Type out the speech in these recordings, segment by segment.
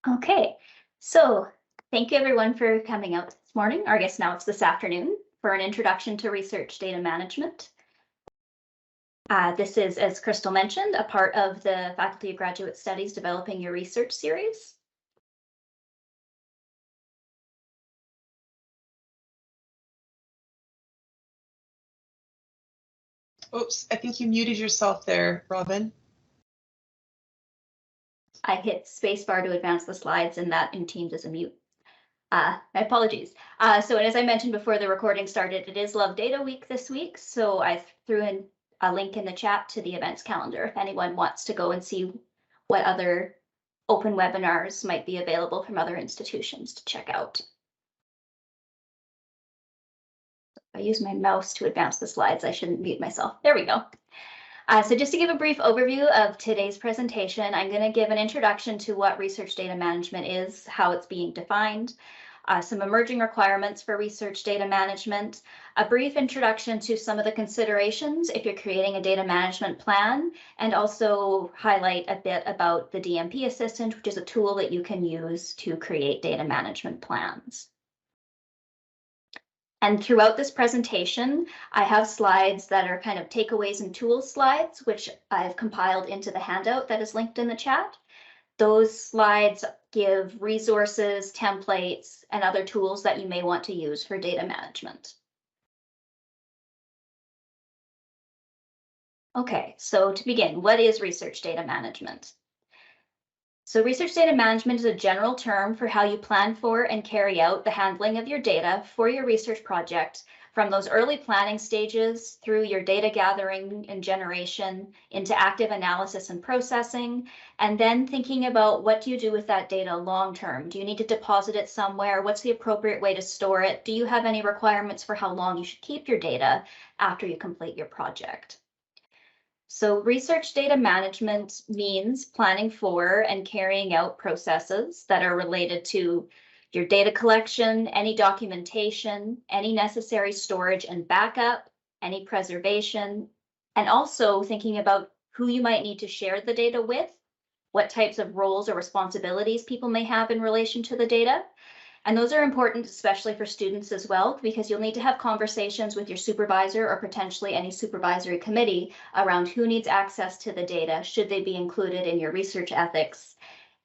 Okay, so thank you everyone for coming out this morning, or I guess now it's this afternoon, for an introduction to research data management. This is, as Crystal mentioned, a part of the Faculty of Graduate Studies Developing Your Research series. Oops, I think you muted yourself there, Robin. I hit spacebar to advance the slides, and that in Teams is a mute. My apologies. So as I mentioned before the recording started, it is Love Data Week this week, so I threw in a link in the chat to the events calendar if anyone wants to go and see what other open webinars might be available from other institutions to check out. I use my mouse to advance the slides. I shouldn't mute myself. There we go. So just to give a brief overview of today's presentation, I'm going to give an introduction to what research data management is, how it's being defined, some emerging requirements for research data management, a brief introduction to some of the considerations if you're creating a data management plan, and also highlight a bit about the DMP Assistant, which is a tool that you can use to create data management plans. And throughout this presentation, I have slides that are kind of takeaways and tools slides, which I've compiled into the handout that is linked in the chat. Those slides give resources, templates, and other tools that you may want to use for data management. Okay, so to begin, what is research data management? So research data management is a general term for how you plan for and carry out the handling of your data for your research project, from those early planning stages through your data gathering and generation into active analysis and processing, and then thinking about what do you do with that data long term? Do you need to deposit it somewhere? What's the appropriate way to store it? Do you have any requirements for how long you should keep your data after you complete your project? So research data management means planning for and carrying out processes that are related to your data collection, any documentation, any necessary storage and backup, any preservation, and also thinking about who you might need to share the data with, what types of roles or responsibilities people may have in relation to the data. And those are important, especially for students as well, because you'll need to have conversations with your supervisor or potentially any supervisory committee around who needs access to the data, should they be included in your research ethics,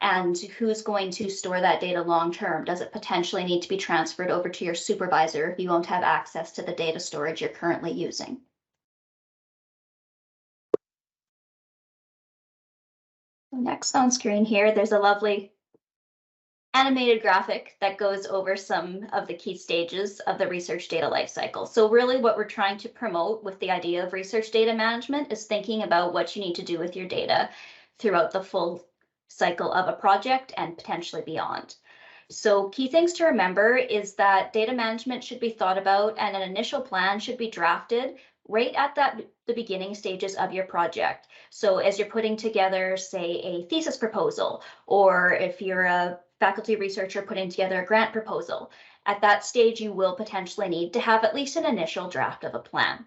and who's going to store that data long term. Does it potentially need to be transferred over to your supervisor if you won't have access to the data storage you're currently using? Next on screen here, there's a lovely animated graphic that goes over some of the key stages of the research data lifecycle. So really what we're trying to promote with the idea of research data management is thinking about what you need to do with your data throughout the full cycle of a project and potentially beyond. So key things to remember is that data management should be thought about and an initial plan should be drafted right at the beginning stages of your project. So as you're putting together, say, a thesis proposal, or if you're a faculty researcher putting together a grant proposal, at that stage you will potentially need to have at least an initial draft of a plan.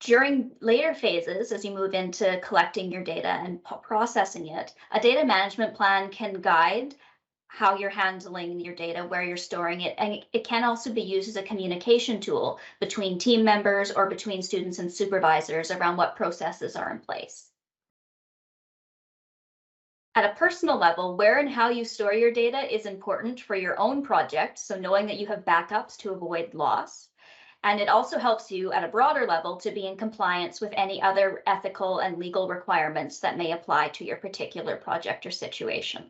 During later phases, as you move into collecting your data and processing it, a data management plan can guide how you're handling your data, where you're storing it, and it can also be used as a communication tool between team members or between students and supervisors around what processes are in place. At a personal level, where and how you store your data is important for your own project, so knowing that you have backups to avoid loss. And it also helps you at a broader level to be in compliance with any other ethical and legal requirements that may apply to your particular project or situation.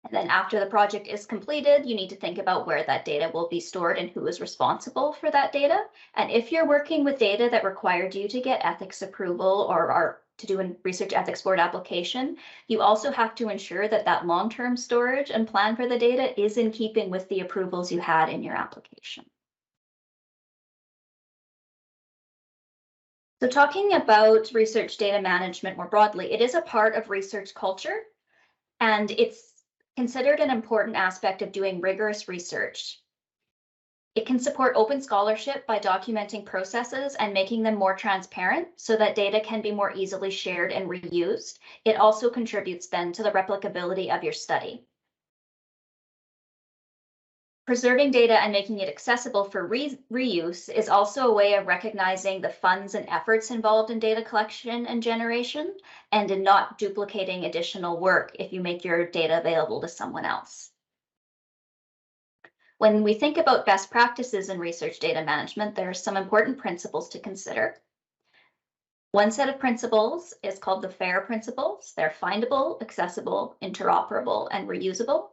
And then after the project is completed, you need to think about where that data will be stored and who is responsible for that data. And if you're working with data that required you to get ethics approval or to do a research ethics board application, you also have to ensure that that long-term storage and plan for the data is in keeping with the approvals you had in your application. So talking about research data management more broadly, it is a part of research culture, and it's considered an important aspect of doing rigorous research. It can support open scholarship by documenting processes and making them more transparent so that data can be more easily shared and reused. It also contributes then to the replicability of your study. Preserving data and making it accessible for reuse is also a way of recognizing the funds and efforts involved in data collection and generation, and in not duplicating additional work if you make your data available to someone else. When we think about best practices in research data management, there are some important principles to consider. One set of principles is called the FAIR principles. They're findable, accessible, interoperable, and reusable.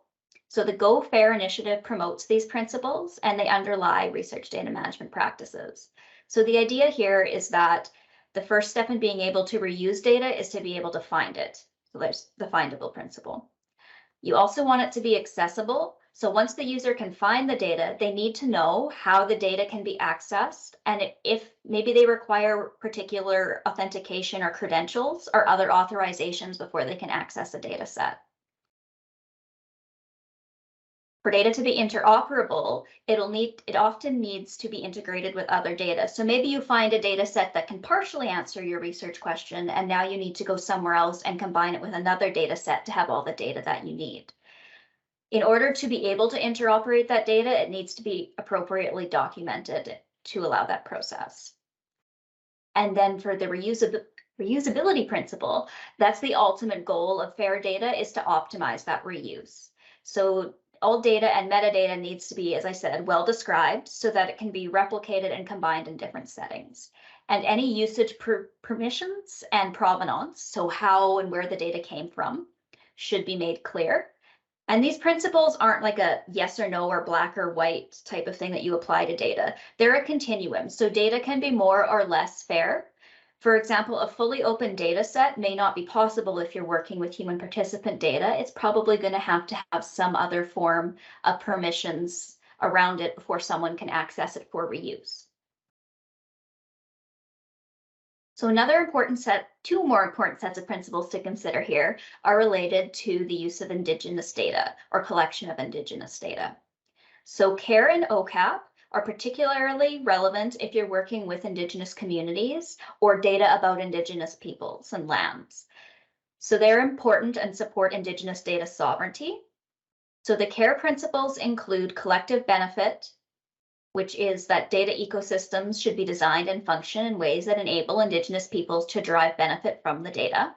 So the Go FAIR initiative promotes these principles and they underlie research data management practices. So the idea here is that the first step in being able to reuse data is to be able to find it. So there's the findable principle. You also want it to be accessible. So once the user can find the data, they need to know how the data can be accessed and if maybe they require particular authentication or credentials or other authorizations before they can access a data set. For data to be interoperable, it often needs to be integrated with other data. So maybe you find a data set that can partially answer your research question, and now you need to go somewhere else and combine it with another data set to have all the data that you need. In order to be able to interoperate that data, it needs to be appropriately documented to allow that process. And then for the reusability principle, that's the ultimate goal of FAIR data, is to optimize that reuse. So all data and metadata needs to be, as I said, well described so that it can be replicated and combined in different settings. And any usage permissions and provenance, so how and where the data came from, should be made clear. And these principles aren't like a yes or no or black or white type of thing that you apply to data. They're a continuum. So data can be more or less fair. For example, a fully open data set may not be possible if you're working with human participant data. It's probably going to have some other form of permissions around it before someone can access it for reuse. So two more important sets of principles to consider here are related to the use of Indigenous data or collection of Indigenous data. So CARE and OCAP are particularly relevant if you're working with Indigenous communities or data about Indigenous peoples and lands. So they're important and support Indigenous data sovereignty. So the CARE principles include collective benefit, which is that data ecosystems should be designed and function in ways that enable Indigenous peoples to derive benefit from the data.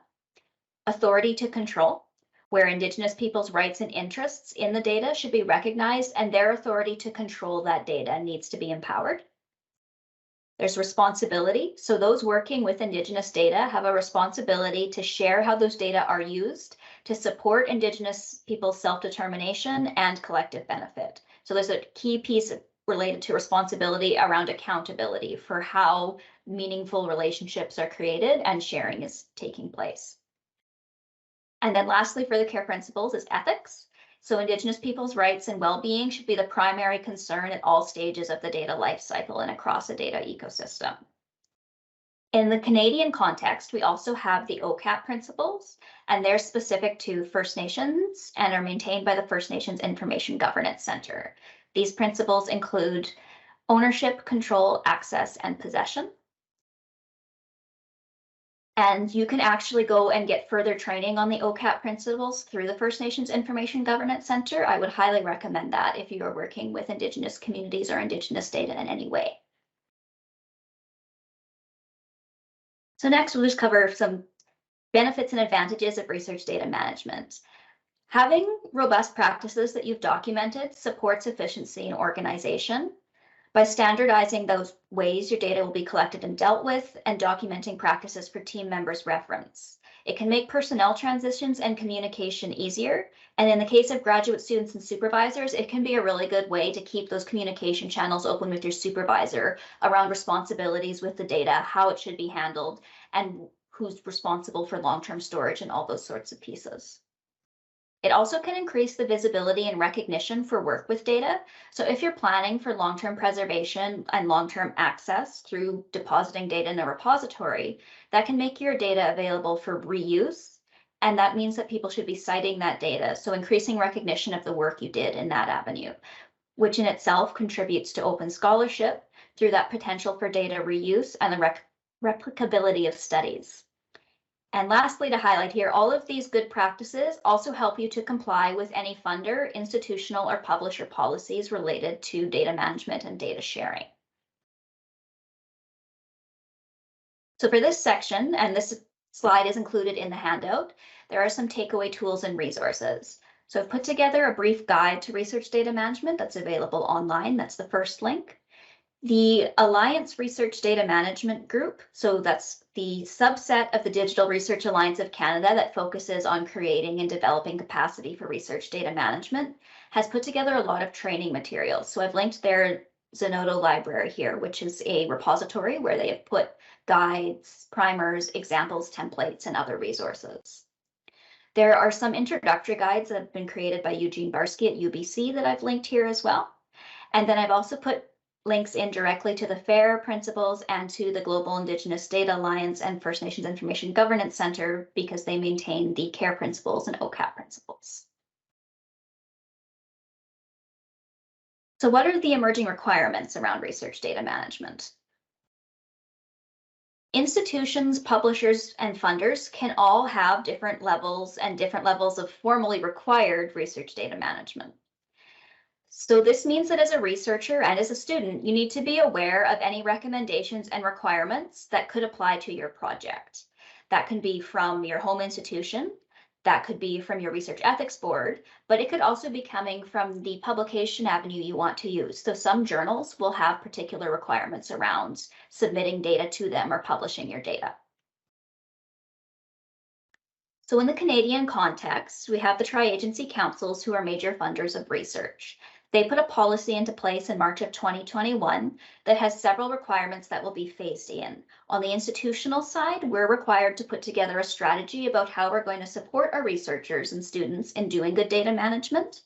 Authority to control, where Indigenous peoples' rights and interests in the data should be recognized and their authority to control that data needs to be empowered. There's responsibility. So those working with Indigenous data have a responsibility to share how those data are used to support Indigenous people's self-determination and collective benefit. So there's a key piece related to responsibility around accountability for how meaningful relationships are created and sharing is taking place. And then lastly, for the CARE principles is ethics. So Indigenous people's rights and well-being should be the primary concern at all stages of the data lifecycle and across a data ecosystem. In the Canadian context, we also have the OCAP principles, and they're specific to First Nations and are maintained by the First Nations Information Governance Centre. These principles include ownership, control, access, and possession. And you can actually go and get further training on the OCAP principles through the First Nations Information Governance Centre. I would highly recommend that if you are working with Indigenous communities or Indigenous data in any way. So next, we'll just cover some benefits and advantages of research data management. Having robust practices that you've documented supports efficiency and organization. By standardizing those ways your data will be collected and dealt with and documenting practices for team members' reference. It can make personnel transitions and communication easier. And in the case of graduate students and supervisors, it can be a really good way to keep those communication channels open with your supervisor around responsibilities with the data, how it should be handled, and who's responsible for long-term storage and all those sorts of pieces. It also can increase the visibility and recognition for work with data. So if you're planning for long-term preservation and long-term access through depositing data in a repository, that can make your data available for reuse. And that means that people should be citing that data. So increasing recognition of the work you did in that avenue. which in itself contributes to open scholarship through that potential for data reuse and the replicability of studies. And lastly, to highlight here, all of these good practices also help you to comply with any funder, institutional, or publisher policies related to data management and data sharing. So for this section, and this slide is included in the handout, there are some takeaway tools and resources. So I've put together a brief guide to research data management that's available online. That's the first link. The Alliance Research Data Management Group, so that's the subset of the Digital Research Alliance of Canada that focuses on creating and developing capacity for research data management, has put together a lot of training materials. So I've linked their Zenodo library here, which is a repository where they have put guides, primers, examples, templates, and other resources. There are some introductory guides that have been created by Eugene Barsky at UBC that I've linked here as well. And then I've also put links in directly to the FAIR principles and to the Global Indigenous Data Alliance and First Nations Information Governance Center because they maintain the CARE principles and OCAP principles. So what are the emerging requirements around research data management? Institutions, publishers, and funders can all have different levels of formally required research data management. So this means that as a researcher and as a student, you need to be aware of any recommendations and requirements that could apply to your project. That can be from your home institution, that could be from your research ethics board, but it could also be coming from the publication avenue you want to use. So some journals will have particular requirements around submitting data to them or publishing your data. So in the Canadian context, we have the tri-agency councils who are major funders of research. They put a policy into place in March of 2021 that has several requirements that will be phased in. On the institutional side, we're required to put together a strategy about how we're going to support our researchers and students in doing good data management.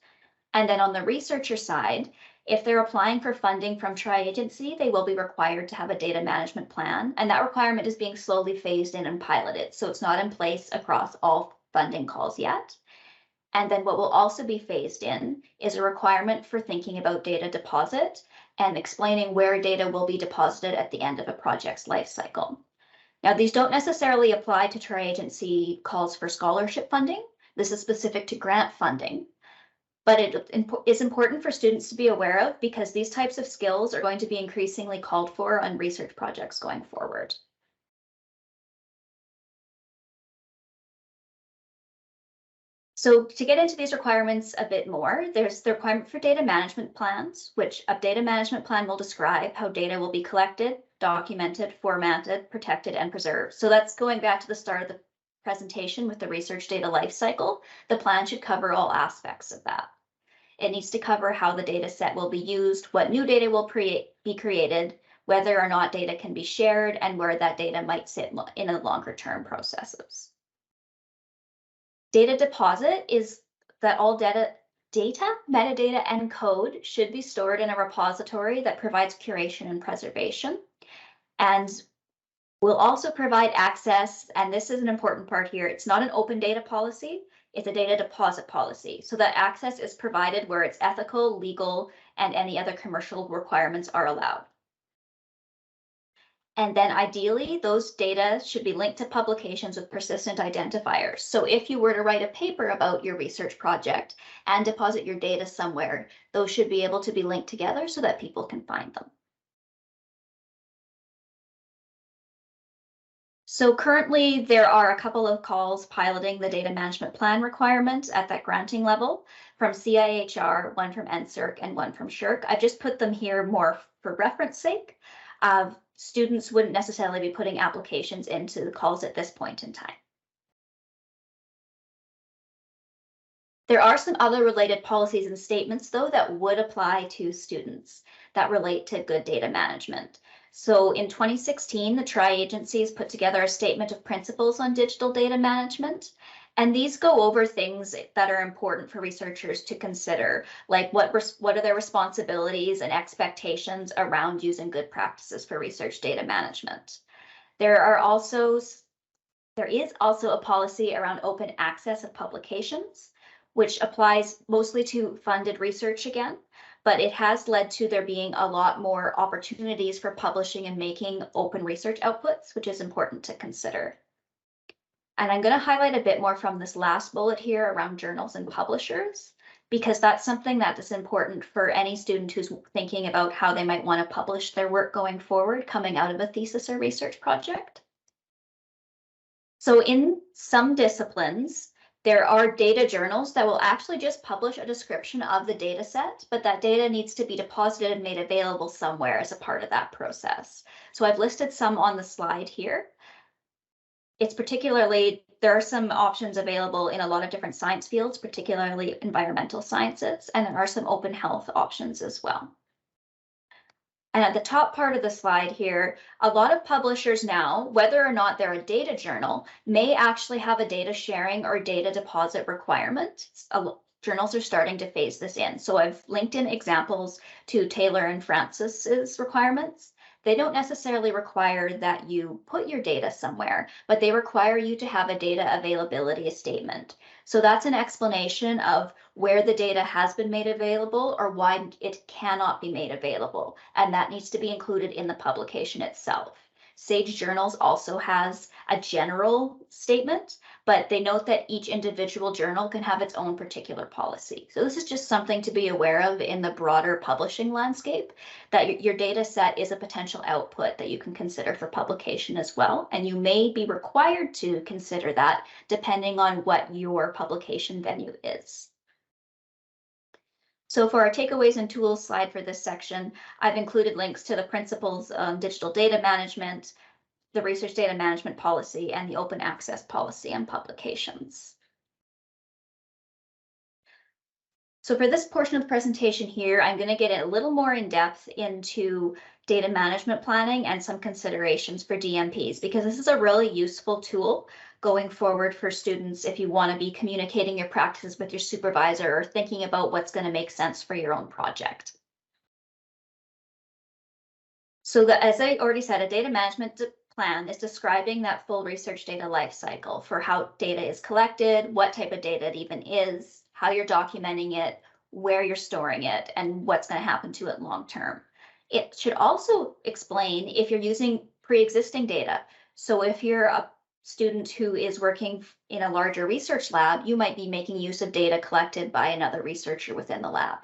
And then on the researcher side, if they're applying for funding from tri-agency, they will be required to have a data management plan. And that requirement is being slowly phased in and piloted. So it's not in place across all funding calls yet. And then what will also be phased in is a requirement for thinking about data deposit and explaining where data will be deposited at the end of a project's life cycle. Now, these don't necessarily apply to tri-agency calls for scholarship funding. This is specific to grant funding, but it is important for students to be aware of because these types of skills are going to be increasingly called for on research projects going forward. So to get into these requirements a bit more, there's the requirement for data management plans, which a data management plan will describe how data will be collected, documented, formatted, protected, and preserved. So that's going back to the start of the presentation with the research data lifecycle. The plan should cover all aspects of that. It needs to cover how the data set will be used, what new data will be created, whether or not data can be shared, and where that data might sit in a longer term processes. Data deposit is that all data, metadata, and code should be stored in a repository that provides curation and preservation. And we'll also provide access, and this is an important part here, it's not an open data policy, it's a data deposit policy. So that access is provided where it's ethical, legal, and any other commercial requirements are allowed. And then ideally, those data should be linked to publications with persistent identifiers. So if you were to write a paper about your research project and deposit your data somewhere, those should be able to be linked together so that people can find them. So currently, there are a couple of calls piloting the data management plan requirement at that granting level from CIHR, one from NSERC, and one from SSHRC. I've just put them here more for reference sake. Students wouldn't necessarily be putting applications into the calls at this point in time. There are some other related policies and statements, though, that would apply to students that relate to good data management. So in 2016, the tri-agencies put together a statement of principles on digital data management. And these go over things that are important for researchers to consider, like what are their responsibilities and expectations around using good practices for research data management. There is also a policy around open access of publications, which applies mostly to funded research again, but it has led to there being a lot more opportunities for publishing and making open research outputs, which is important to consider. And I'm going to highlight a bit more from this last bullet here around journals and publishers, because that's something that is important for any student who's thinking about how they might want to publish their work going forward, coming out of a thesis or research project. So in some disciplines, there are data journals that will actually just publish a description of the data set, but that data needs to be deposited and made available somewhere as a part of that process. So I've listed some on the slide here. It's particularly, there are some options available in a lot of different science fields, particularly environmental sciences, and there are some open health options as well. And at the top part of the slide here, a lot of publishers now, whether or not they're a data journal, may actually have a data sharing or data deposit requirement. Journals are starting to phase this in. So I've linked in examples to Taylor and Francis's requirements. They don't necessarily require that you put your data somewhere, but they require you to have a data availability statement. So that's an explanation of where the data has been made available or why it cannot be made available. And that needs to be included in the publication itself. Sage Journals also has a general statement, but they note that each individual journal can have its own particular policy. So this is just something to be aware of in the broader publishing landscape, that your data set is a potential output that you can consider for publication as well. And you may be required to consider that depending on what your publication venue is. So for our takeaways and tools slide for this section, I've included links to the principles of digital data management, the research data management policy, and the open access policy on publications. So for this portion of the presentation here, I'm going to get a little more in depth into data management planning and some considerations for DMPs, because this is a really useful tool going forward for students if you want to be communicating your practices with your supervisor or thinking about what's going to make sense for your own project. So as I already said, a data management plan is describing that full research data lifecycle for how data is collected, what type of data it even is, how you're documenting it, where you're storing it, and what's going to happen to it long term. It should also explain if you're using pre-existing data. So if you're a student who is working in a larger research lab, you might be making use of data collected by another researcher within the lab.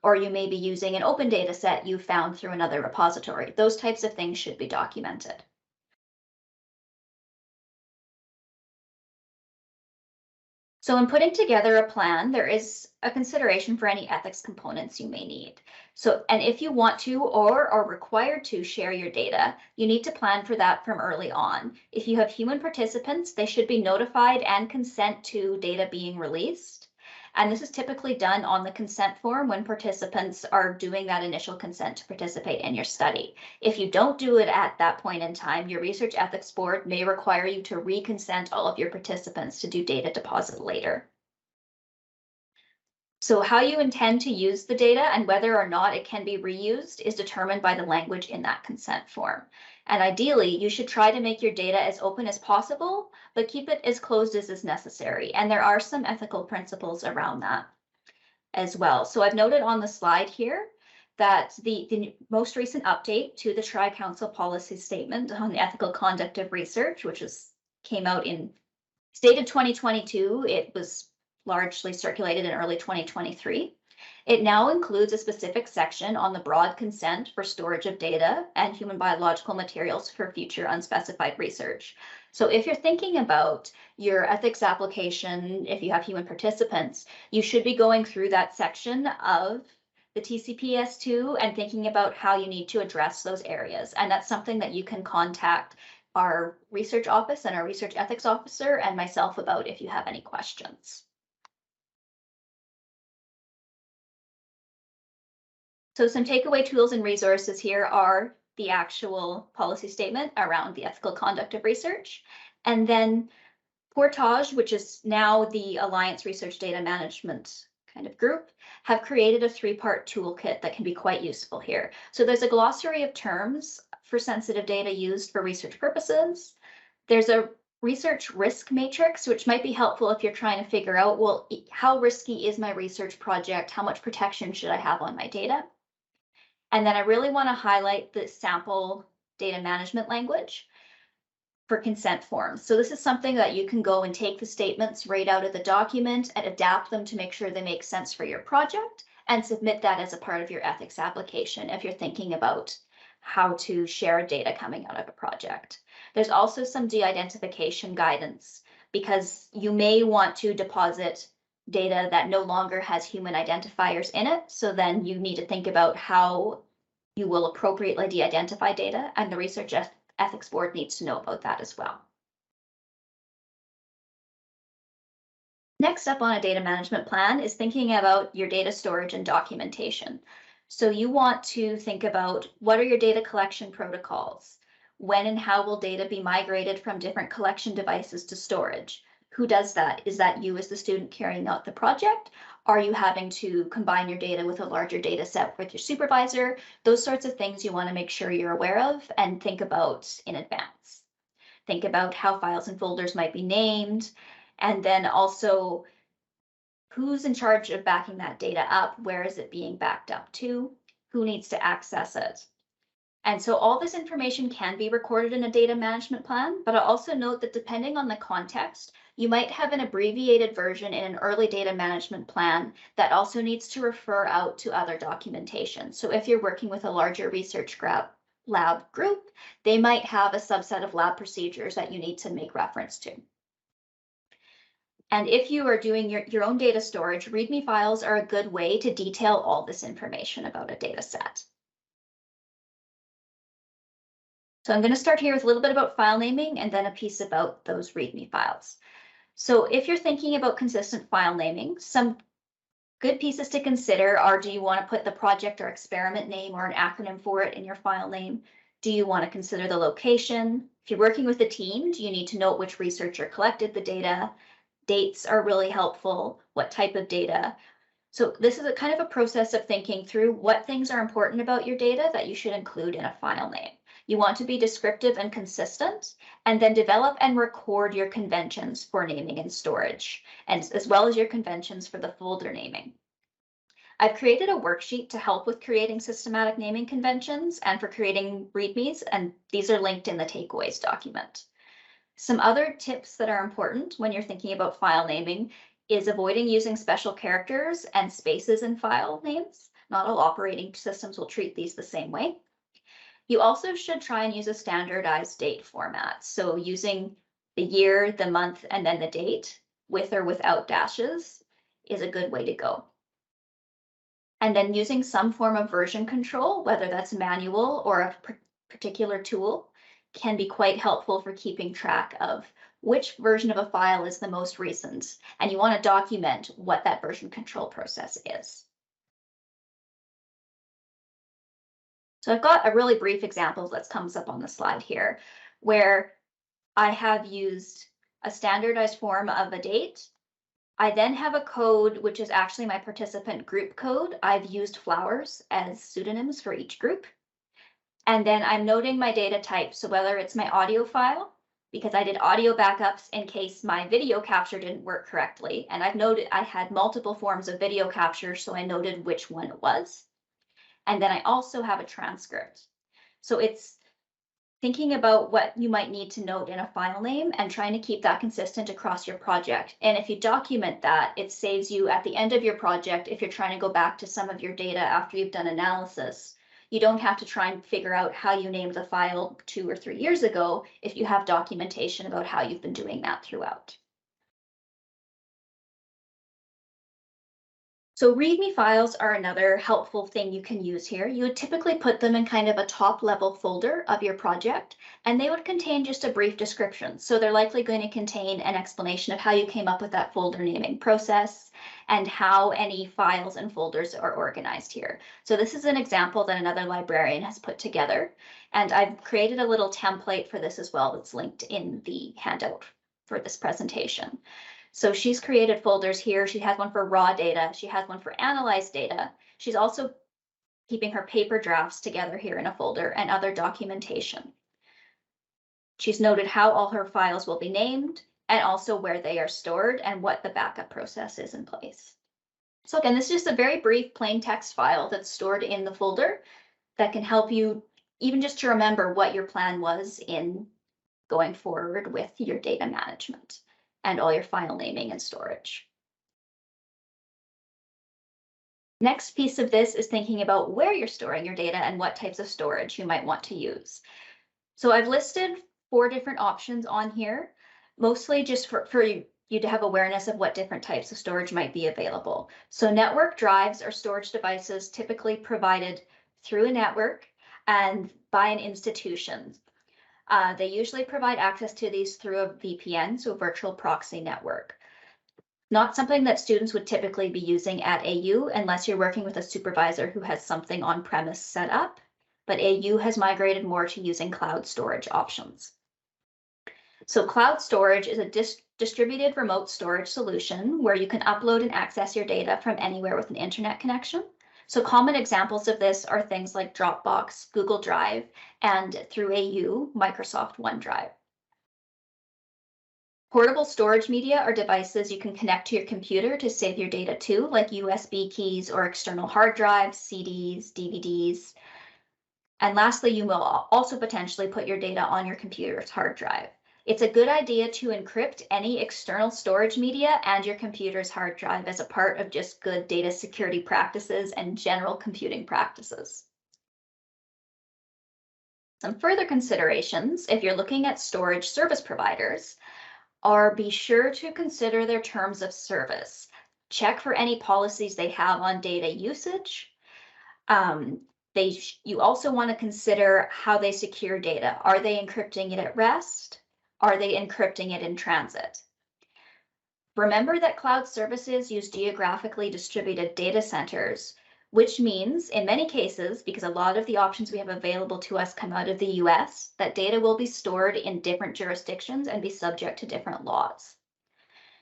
Or you may be using an open data set you found through another repository. Those types of things should be documented. So in putting together a plan, there is a consideration for any ethics components you may need. And if you want to or are required to share your data, you need to plan for that from early on. If you have human participants, they should be notified and consent to data being released. And this is typically done on the consent form when participants are doing that initial consent to participate in your study. If you don't do it at that point in time, your research ethics board may require you to reconsent all of your participants to do data deposit later. So how you intend to use the data and whether or not it can be reused is determined by the language in that consent form. And ideally, you should try to make your data as open as possible, but keep it as closed as is necessary. And there are some ethical principles around that as well. So I've noted on the slide here that the most recent update to the Tri-Council policy statement on the ethical conduct of research, which came out in stated 2022, it was largely circulated in early 2023. It now includes a specific section on the broad consent for storage of data and human biological materials for future unspecified research. So if you're thinking about your ethics application, if you have human participants, you should be going through that section of the TCPS2 and thinking about how you need to address those areas. And that's something that you can contact our research office and our research ethics officer and myself about if you have any questions. So some takeaway tools and resources here are the actual policy statement around the ethical conduct of research, and then Portage, which is now the Alliance Research Data Management kind of group, have created a 3-part toolkit that can be quite useful here. So there's a glossary of terms for sensitive data used for research purposes. There's a research risk matrix, which might be helpful if you're trying to figure out, well, how risky is my research project? How much protection should I have on my data? And then I really want to highlight the sample data management language for consent forms. So this is something that you can go and take the statements right out of the document and adapt them to make sure they make sense for your project and submit that as a part of your ethics application if you're thinking about how to share data coming out of a project. There's also some de-identification guidance because you may want to deposit data that no longer has human identifiers in it. So then you need to think about how you will appropriately de-identify data, and the research ethics board needs to know about that as well. Next up on a data management plan is thinking about your data storage and documentation. So you want to think about what are your data collection protocols? When and how will data be migrated from different collection devices to storage? Who does that? Is that you as the student carrying out the project? Are you having to combine your data with a larger data set with your supervisor? Those sorts of things you want to make sure you're aware of and think about in advance. Think about how files and folders might be named, and then also who's in charge of backing that data up? Where is it being backed up to? Who needs to access it? And so all this information can be recorded in a data management plan, but I'll also note that depending on the context, you might have an abbreviated version in an early data management plan that also needs to refer out to other documentation. So if you're working with a larger research lab group, they might have a subset of lab procedures that you need to make reference to. And if you are doing your own data storage, README files are a good way to detail all this information about a data set. So I'm going to start here with a little bit about file naming and then a piece about those README files. So if you're thinking about consistent file naming, some good pieces to consider are, do you want to put the project or experiment name or an acronym for it in your file name? Do you want to consider the location? If you're working with a team, do you need to note which researcher collected the data? Dates are really helpful. What type of data? So this is a kind of a process of thinking through what things are important about your data that you should include in a file name. You want to be descriptive and consistent, and then develop and record your conventions for naming and storage, and as well as your conventions for the folder naming. I've created a worksheet to help with creating systematic naming conventions and for creating READMEs, and these are linked in the takeaways document. Some other tips that are important when you're thinking about file naming is avoiding using special characters and spaces in file names. Not all operating systems will treat these the same way. You also should try and use a standardized date format. So using the year, the month, and then the date with or without dashes is a good way to go. And then using some form of version control, whether that's manual or a particular tool, can be quite helpful for keeping track of which version of a file is the most recent. And you want to document what that version control process is. So I've got a really brief example that comes up on the slide here, where I have used a standardized form of a date. I then have a code, which is actually my participant group code. I've used flowers as pseudonyms for each group. And then I'm noting my data type. So whether it's my audio file, because I did audio backups in case my video capture didn't work correctly. And I've noted I had multiple forms of video capture, so I noted which one it was. And then I also have a transcript. So it's thinking about what you might need to note in a file name and trying to keep that consistent across your project. And if you document that, it saves you at the end of your project, if you're trying to go back to some of your data after you've done analysis, you don't have to try and figure out how you named the file 2 or 3 years ago if you have documentation about how you've been doing that throughout. So README files are another helpful thing you can use here. You would typically put them in kind of a top level folder of your project, and they would contain just a brief description. So they're likely going to contain an explanation of how you came up with that folder naming process and how any files and folders are organized here. So this is an example that another librarian has put together, and I've created a little template for this as well that's linked in the handout for this presentation. So she's created folders here. She has one for raw data. She has one for analyzed data. She's also keeping her paper drafts together here in a folder and other documentation. She's noted how all her files will be named and also where they are stored and what the backup process is in place. So again, this is just a very brief plain text file that's stored in the folder that can help you even just to remember what your plan was in going forward with your data management and all your file naming and storage. Next piece of this is thinking about where you're storing your data and what types of storage you might want to use. So I've listed 4 different options on here, mostly just for you to have awareness of what different types of storage might be available. So network drives are storage devices typically provided through a network and by an institution. They usually provide access to these through a VPN, so a virtual proxy network. Not something that students would typically be using at AU unless you're working with a supervisor who has something on premise set up, but AU has migrated more to using cloud storage options. So cloud storage is a distributed remote storage solution where you can upload and access your data from anywhere with an internet connection. So common examples of this are things like Dropbox, Google Drive, and through AU, Microsoft OneDrive. Portable storage media are devices you can connect to your computer to save your data to, like USB keys or external hard drives, CDs, DVDs. And lastly, you will also potentially put your data on your computer's hard drive. It's a good idea to encrypt any external storage media and your computer's hard drive as a part of just good data security practices and general computing practices. Some further considerations, if you're looking at storage service providers, are be sure to consider their terms of service. Check for any policies they have on data usage. You also want to consider how they secure data. Are they encrypting it at rest? Are they encrypting it in transit? Remember that cloud services use geographically distributed data centers, which means in many cases, because a lot of the options we have available to us come out of the US, that data will be stored in different jurisdictions and be subject to different laws.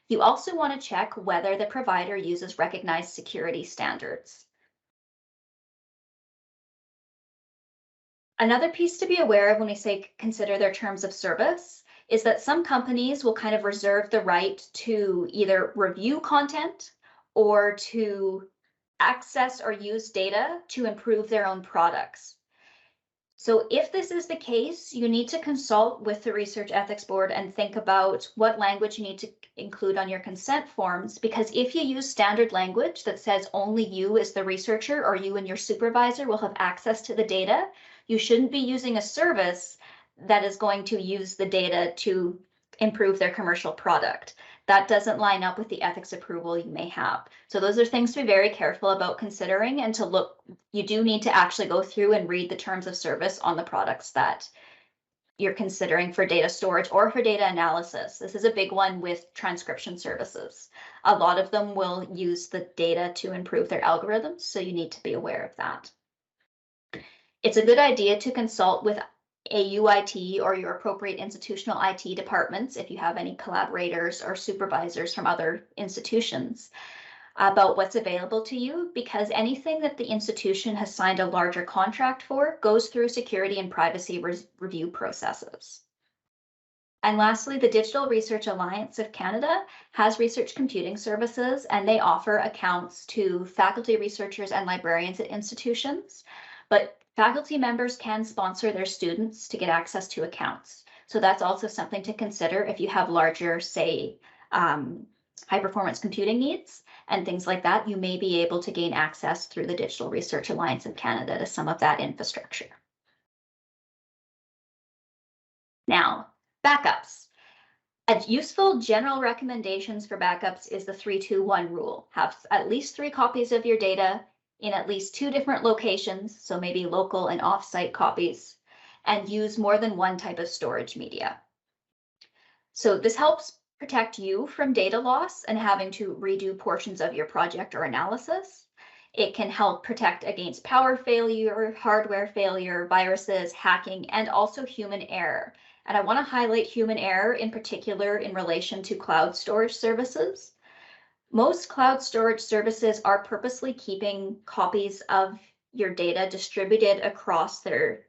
You also want to check whether the provider uses recognized security standards. Another piece to be aware of when we say consider their terms of service is that some companies will kind of reserve the right to either review content or to access or use data to improve their own products. So if this is the case, you need to consult with the Research Ethics Board and think about what language you need to include on your consent forms, because if you use standard language that says only you as the researcher or you and your supervisor will have access to the data, you shouldn't be using a service that is going to use the data to improve their commercial product. That doesn't line up with the ethics approval you may have. So those are things to be very careful about considering and to look, you do need to actually go through and read the terms of service on the products that you're considering for data storage or for data analysis. This is a big one with transcription services. A lot of them will use the data to improve their algorithms, so you need to be aware of that. It's a good idea to consult with AUIT or your appropriate institutional IT departments if you have any collaborators or supervisors from other institutions about what's available to you, because anything that the institution has signed a larger contract for goes through security and privacy review processes. And lastly, the Digital Research Alliance of Canada has research computing services, and they offer accounts to faculty researchers and librarians at institutions, but faculty members can sponsor their students to get access to accounts. So that's also something to consider if you have larger, say, high performance computing needs and things like that. You may be able to gain access through the Digital Research Alliance of Canada to some of that infrastructure. Now, backups. A useful general recommendations for backups is the 3-2-1 rule. Have at least 3 copies of your data in at least 2 different locations, so maybe local and off-site copies, and use more than one type of storage media. So this helps protect you from data loss and having to redo portions of your project or analysis. It can help protect against power failure, hardware failure, viruses, hacking, and also human error. And I want to highlight human error in particular in relation to cloud storage services. Most cloud storage services are purposely keeping copies of your data distributed across their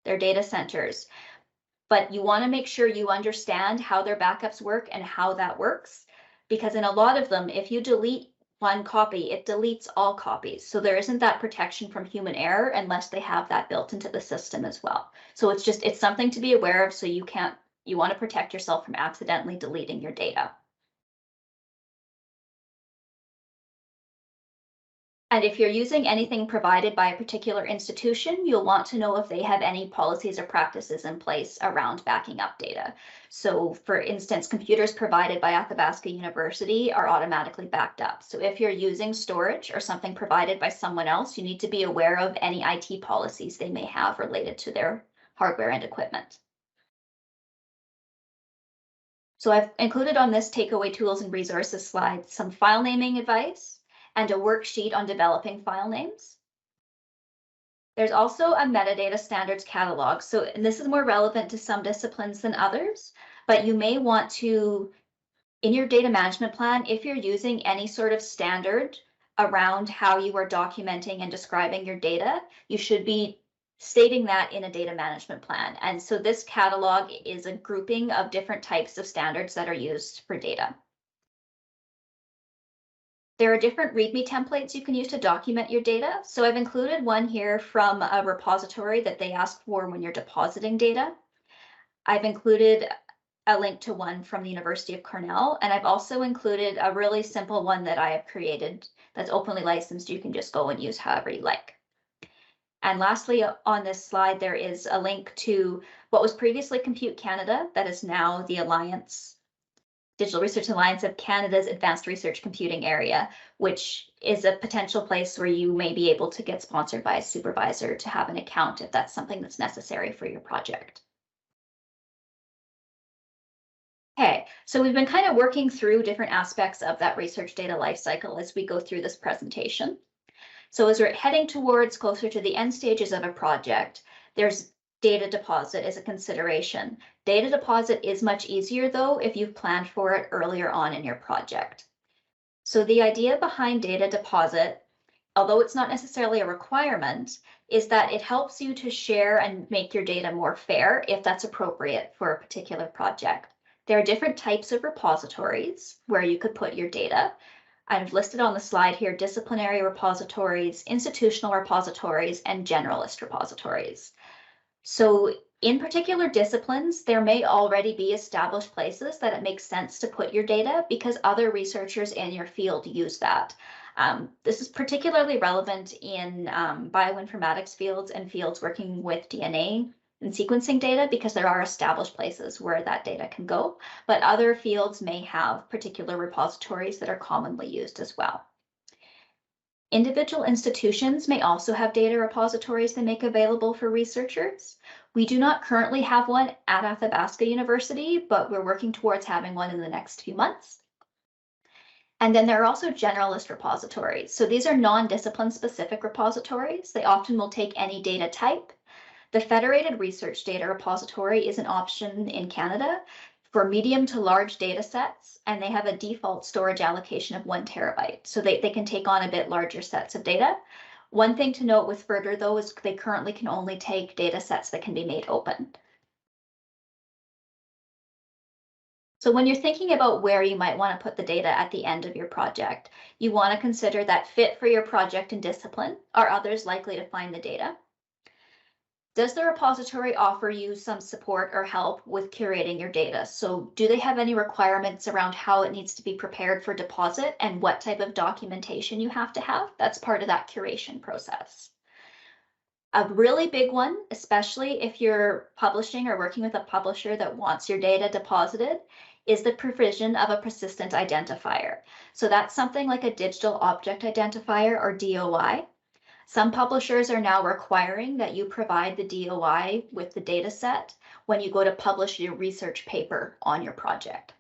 data centers. but you want to make sure you understand how their backups work and how that works. Because in a lot of them, if you delete one copy, it deletes all copies. So there isn't that protection from human error unless they have that built into the system as well. So it's something to be aware of, so you want to protect yourself from accidentally deleting your data. And if you're using anything provided by a particular institution, you'll want to know if they have any policies or practices in place around backing up data. So for instance, computers provided by Athabasca University are automatically backed up. So if you're using storage or something provided by someone else, you need to be aware of any IT policies they may have related to their hardware and equipment. So I've included on this takeaway tools and resources slide some file naming advice and a worksheet on developing file names. There's also a metadata standards catalog. So, and this is more relevant to some disciplines than others, but you may want to, in your data management plan, if you're using any sort of standard around how you are documenting and describing your data, you should be stating that in a data management plan. And so this catalog is a grouping of different types of standards that are used for data. There are different README templates you can use to document your data. So I've included one here from a repository that they ask for when you're depositing data. I've included a link to one from the University of Cornell, and I've also included a really simple one that I have created that's openly licensed. You can just go and use however you like. And lastly, on this slide, there is a link to what was previously Compute Canada, that is now the Alliance, Digital Research Alliance of Canada's Advanced Research Computing Area, which is a potential place where you may be able to get sponsored by a supervisor to have an account if that's something that's necessary for your project. Okay, so we've been kind of working through different aspects of that research data lifecycle as we go through this presentation. So as we're heading towards closer to the end stages of a project, there's data deposit as a consideration. Data deposit is much easier though if you've planned for it earlier on in your project. So the idea behind data deposit, although it's not necessarily a requirement, is that it helps you to share and make your data more fair if that's appropriate for a particular project. There are different types of repositories where you could put your data. I've listed on the slide here disciplinary repositories, institutional repositories, and generalist repositories. So in particular disciplines, there may already be established places that it makes sense to put your data because other researchers in your field use that. This is particularly relevant in bioinformatics fields and fields working with DNA and sequencing data because there are established places where that data can go, but other fields may have particular repositories that are commonly used as well. Individual institutions may also have data repositories they make available for researchers. We do not currently have one at Athabasca University, but we're working towards having one in the next few months. And then there are also generalist repositories. So these are non-discipline specific repositories. They often will take any data type. The Federated Research Data Repository is an option in Canada for medium to large data sets, and they have a default storage allocation of 1 terabyte. So they can take on a bit larger sets of data. One thing to note with Further though is they currently can only take data sets that can be made open. So when you're thinking about where you might want to put the data at the end of your project, you want to consider that fit for your project and discipline. Are others likely to find the data? Does the repository offer you some support or help with curating your data? So do they have any requirements around how it needs to be prepared for deposit and what type of documentation you have to have? That's part of that curation process. A really big one, especially if you're publishing or working with a publisher that wants your data deposited, is the provision of a persistent identifier. So that's something like a digital object identifier or DOI. Some publishers are now requiring that you provide the DOI with the data set when you go to publish your research paper on your project.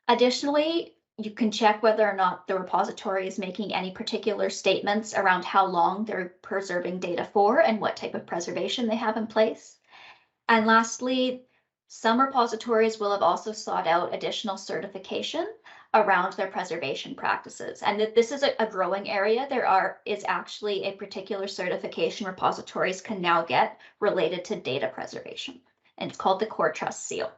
Additionally, you can check whether or not the repository is making any particular statements around how long they're preserving data for and what type of preservation they have in place. And lastly, some repositories will have also sought out additional certification around their preservation practices. And this is a growing area. There is actually a particular certification repositories can now get related to data preservation. and it's called the Core Trust Seal.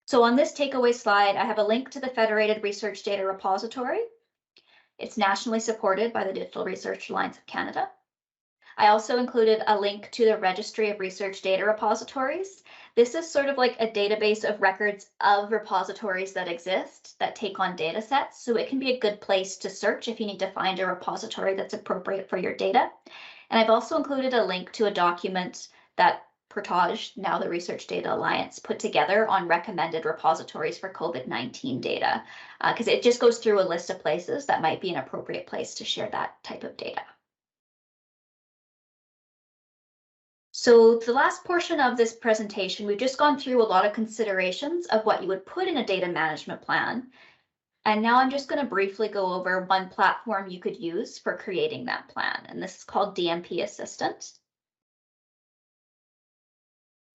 So on this takeaway slide, I have a link to the Federated Research Data Repository. It's nationally supported by the Digital Research Alliance of Canada. I also included a link to the Registry of Research Data Repositories. This is sort of like a database of records of repositories that exist that take on data sets. So it can be a good place to search if you need to find a repository that's appropriate for your data. And I've also included a link to a document that Portage, now the Research Data Alliance, put together on recommended repositories for COVID-19 data, because it just goes through a list of places that might be an appropriate place to share that type of data. So the last portion of this presentation, we've just gone through a lot of considerations of what you would put in a data management plan. And now I'm just going to briefly go over one platform you could use for creating that plan. And this is called DMP Assistant.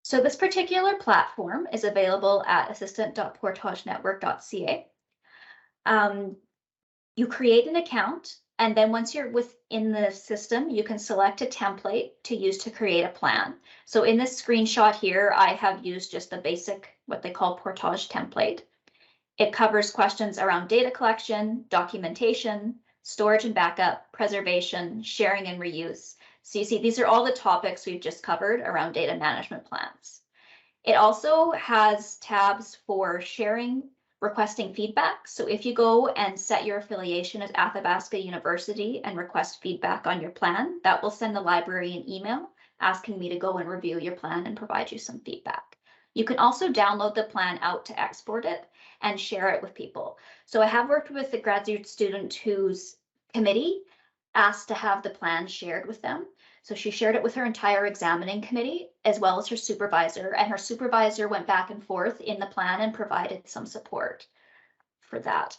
So this particular platform is available at assistant.portagenetwork.ca. You create an account, and then once you're within the system, you can select a template to use to create a plan. So in this screenshot here, I have used just the basic, what they call Portage template. It covers questions around data collection, documentation, storage and backup, preservation, sharing and reuse. So you see, these are all the topics we've just covered around data management plans. It also has tabs for sharing, requesting feedback. So if you go and set your affiliation as Athabasca University and request feedback on your plan, that will send the library an email asking me to go and review your plan and provide you some feedback. You can also download the plan out to export it and share it with people. So I have worked with a graduate student whose committee asked to have the plan shared with them. So she shared it with her entire examining committee as well as her supervisor, and her supervisor went back and forth in the plan and provided some support for that.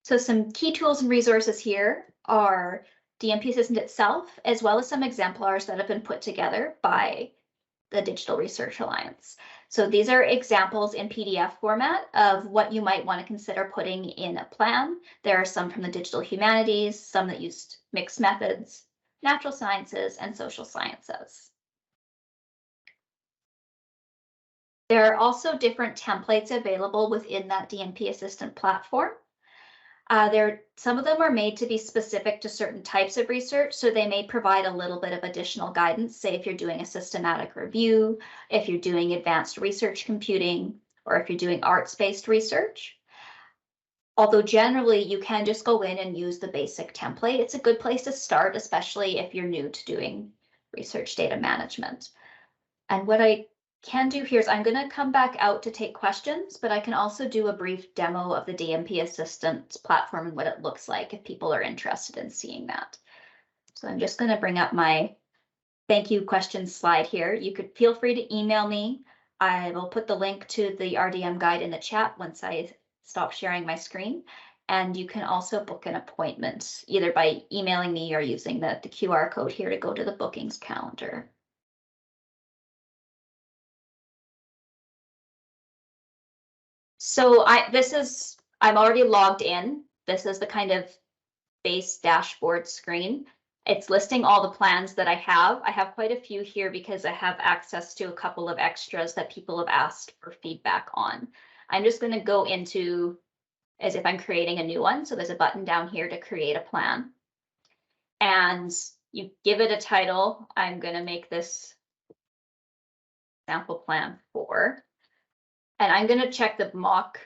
So some key tools and resources here are DMP Assistant itself, as well as some exemplars that have been put together by the Digital Research Alliance. So these are examples in PDF format of what you might want to consider putting in a plan. There are some from the digital humanities, some that used mixed methods, natural sciences, and social sciences. There are also different templates available within that DMP Assistant platform. Some of them are made to be specific to certain types of research, so they may provide a little bit of additional guidance, say if you're doing a systematic review, if you're doing advanced research computing, or if you're doing arts-based research. Although generally you can just go in and use the basic template. It's a good place to start, especially if you're new to doing research data management. And what I can do here is I'm going to come back out to take questions, but I can also do a brief demo of the DMP Assistant platform and what it looks like if people are interested in seeing that. So I'm just going to bring up my thank you questions slide here. You could feel free to email me. I will put the link to the RDM guide in the chat once I stop sharing my screen. And you can also book an appointment either by emailing me or using the QR code here to go to the bookings calendar. So I'm already logged in. This is the kind of base dashboard screen. It's listing all the plans that I have. I have quite a few here because I have access to a couple of extras that people have asked for feedback on. I'm just going to go into as if I'm creating a new one. So there's a button down here to create a plan. And you give it a title. I'm going to make this sample plan 4. And I'm going to check the mock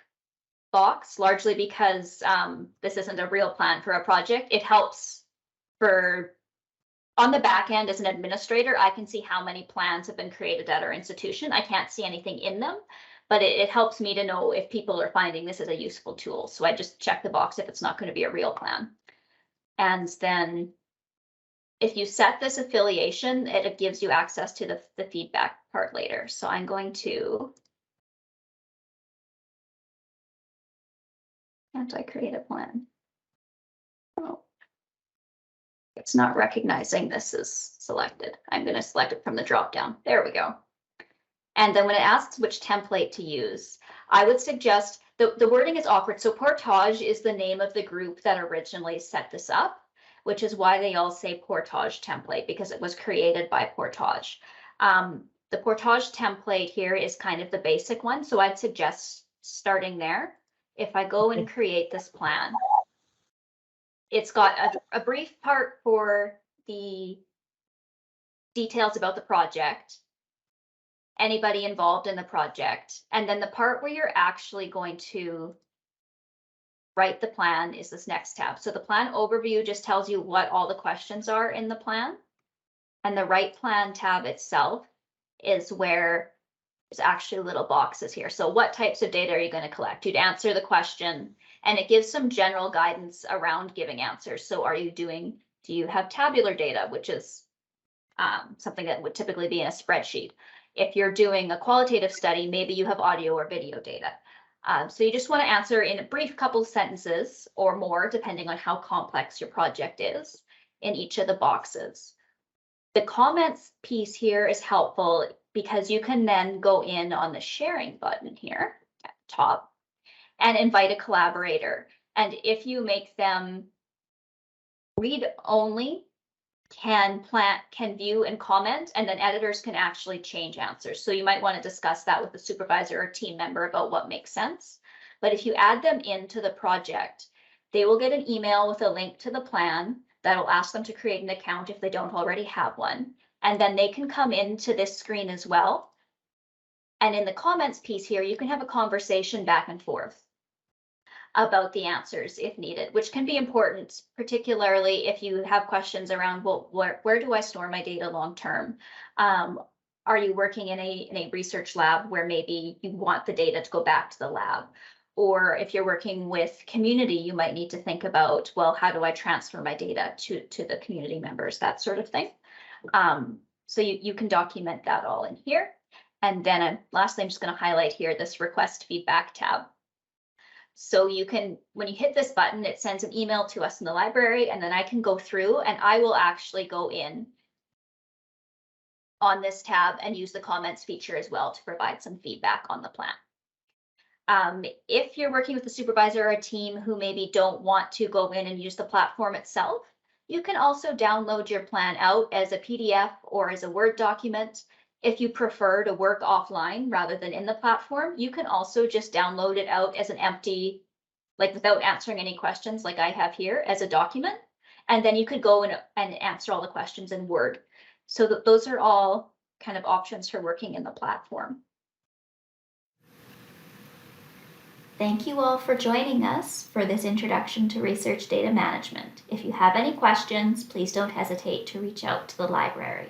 box largely because this isn't a real plan for a project. It helps for on the back end as an administrator, I can see how many plans have been created at our institution. I can't see anything in them, but it helps me to know if people are finding this as a useful tool. So I just check the box if it's not going to be a real plan. And then if you set this affiliation, it gives you access to the feedback part later. So I'm going to can't I create a plan? Oh, it's not recognizing this is selected. I'm going to select it from the drop down. There we go. And then when it asks which template to use, I would suggest the wording is awkward. So Portage is the name of the group that originally set this up, which is why they all say Portage template, because it was created by Portage. The Portage template here is kind of the basic one. So I'd suggest starting there. If I go and create this plan, it's got a brief part for the details about the project, anybody involved in the project, and then the part where you're actually going to write the plan is this next tab. So the plan overview just tells you what all the questions are in the plan, and the write plan tab itself is where there's actually little boxes here. So what types of data are you going to collect? You'd answer the question, and it gives some general guidance around giving answers. So do you have tabular data, which is something that would typically be in a spreadsheet. If you're doing a qualitative study, maybe you have audio or video data. So you just want to answer in a brief couple sentences or more, depending on how complex your project is, in each of the boxes. The comments piece here is helpful because you can then go in on the sharing button here at the top and invite a collaborator. And if you make them read only, can view and comment, and then editors can actually change answers. So you might want to discuss that with the supervisor or team member about what makes sense. But if you add them into the project, they will get an email with a link to the plan that will ask them to create an account if they don't already have one. And then they can come into this screen as well. And in the comments piece here, you can have a conversation back and forth about the answers if needed, which can be important, particularly if you have questions around, well, where do I store my data long term? Are you working in a research lab where maybe you want the data to go back to the lab? Or if you're working with community, you might need to think about, well, how do I transfer my data to the community members, that sort of thing. So you can document that all in here. And then lastly, I'm just going to highlight here this request feedback tab. So you can, when you hit this button, it sends an email to us in the library, and then I can go through and I will actually go in on this tab and use the comments feature as well to provide some feedback on the plan. If you're working with a supervisor or a team who maybe don't want to go in and use the platform itself, you can also download your plan out as a PDF or as a Word document. If you prefer to work offline rather than in the platform, you can also just download it out as an empty, like without answering any questions like I have here, as a document. And then you could go and answer all the questions in Word. So those are all kind of options for working in the platform. Thank you all for joining us for this introduction to research data management. If you have any questions, please don't hesitate to reach out to the library.